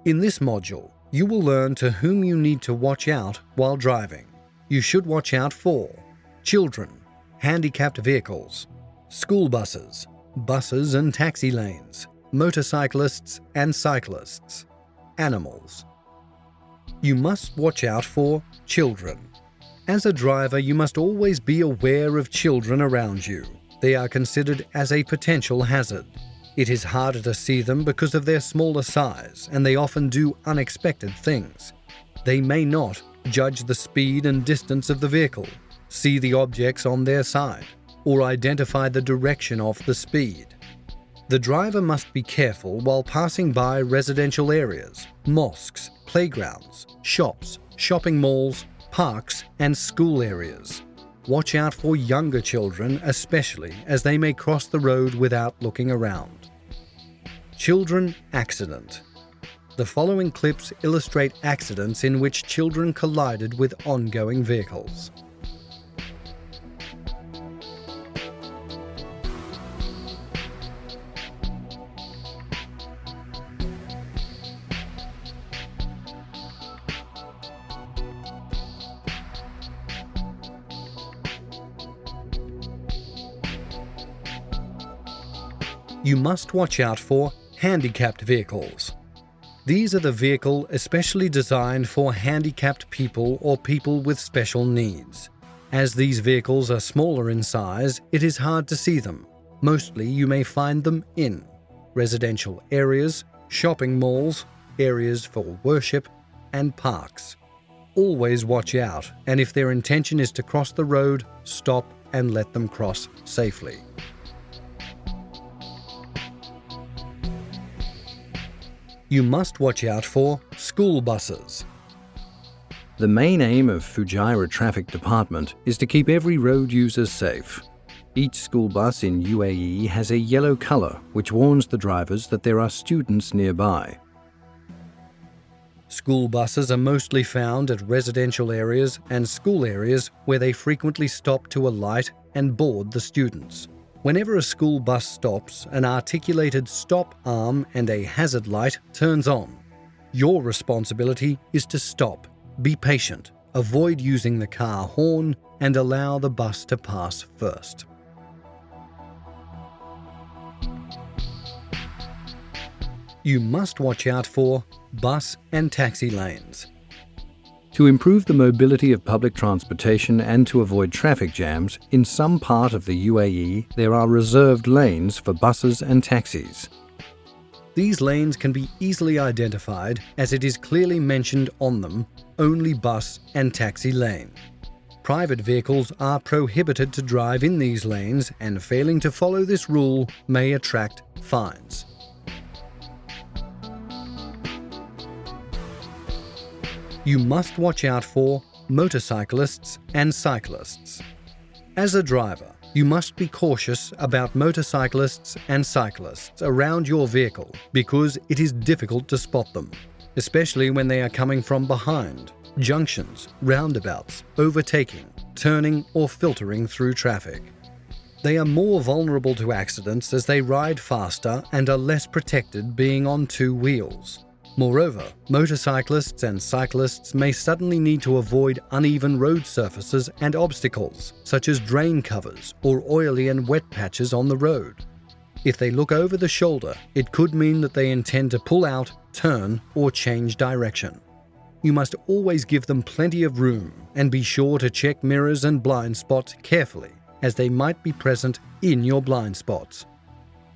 In this module, you will learn to whom you need to watch out while driving. You should watch out for children, handicapped vehicles, school buses, buses and taxi lanes, motorcyclists and cyclists, animals. You must watch out for children. As a driver, you must always be aware of children around you. They are considered as a potential hazard. It is harder to see them because of their smaller size, and they often do unexpected things. They may not judge the speed and distance of the vehicle, see the objects on their side, or identify the direction of the speed. The driver must be careful while passing by residential areas, mosques, playgrounds, shops, shopping malls, parks, and school areas. Watch out for younger children, especially as they may cross the road without looking around. Children accident. The following clips illustrate accidents in which children collided with ongoing vehicles. You must watch out for handicapped vehicles. These are the vehicles especially designed for handicapped people or people with special needs. As these vehicles are smaller in size, it is hard to see them. Mostly you may find them in residential areas, shopping malls, areas for worship, and parks. Always watch out, and if their intention is to cross the road, stop and let them cross safely. You must watch out for school buses. The main aim of Fujairah Traffic Department is to keep every road user safe. Each school bus in UAE has a yellow color which warns the drivers that there are students nearby. School buses are mostly found at residential areas and school areas where they frequently stop to alight and board the students. Whenever a school bus stops, an articulated stop arm and a hazard light turns on. Your responsibility is to stop, be patient, avoid using the car horn, and allow the bus to pass first. You must watch out for bus and taxi lanes. To improve the mobility of public transportation and to avoid traffic jams, in some part of the UAE there are reserved lanes for buses and taxis. These lanes can be easily identified as it is clearly mentioned on them, only bus and taxi lane. Private vehicles are prohibited to drive in these lanes, and failing to follow this rule may attract fines. You must watch out for motorcyclists and cyclists. As a driver, you must be cautious about motorcyclists and cyclists around your vehicle because it is difficult to spot them, especially when they are coming from behind, junctions, roundabouts, overtaking, turning or filtering through traffic. They are more vulnerable to accidents as they ride faster and are less protected being on two wheels. Moreover, motorcyclists and cyclists may suddenly need to avoid uneven road surfaces and obstacles, such as drain covers or oily and wet patches on the road. If they look over the shoulder, it could mean that they intend to pull out, turn, or change direction. You must always give them plenty of room and be sure to check mirrors and blind spots carefully, as they might be present in your blind spots.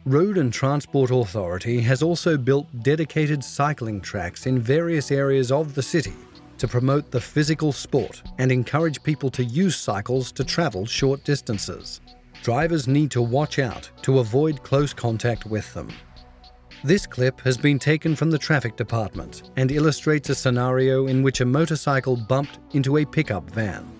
Road and Transport Authority has also built dedicated cycling tracks in various areas of the city to promote the physical sport and encourage people to use cycles to travel short distances. Drivers need to watch out to avoid close contact with them. This clip has been taken from the traffic department and illustrates a scenario in which a motorcycle bumped into a pickup van.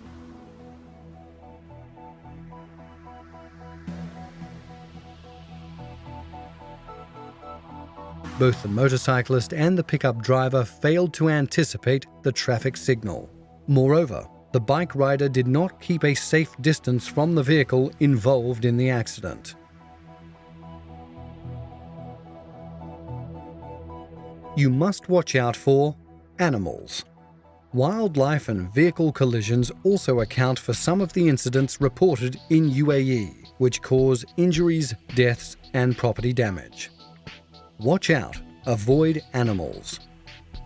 Both the motorcyclist and the pickup driver failed to anticipate the traffic signal. Moreover, the bike rider did not keep a safe distance from the vehicle involved in the accident. you must watch out for animals. Wildlife and vehicle collisions also account for some of the incidents reported in UAE, which cause injuries, deaths, and property damage. Watch out. Avoid animals.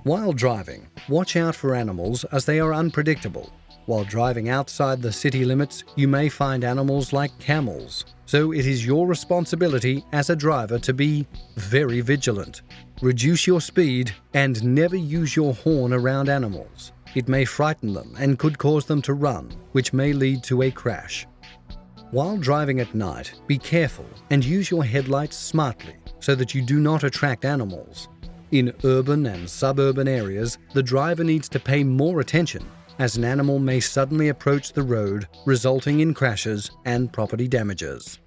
While driving, watch out for animals as they are unpredictable. While driving outside the city limits, you may find animals like camels, so it is your responsibility as a driver to be very vigilant. Reduce your speed and never use your horn around animals. It may frighten them and could cause them to run, which may lead to a crash. While driving at night, be careful and use your headlights smartly so that you do not attract animals. In urban and suburban areas, the driver needs to pay more attention as an animal may suddenly approach the road, resulting in crashes and property damages.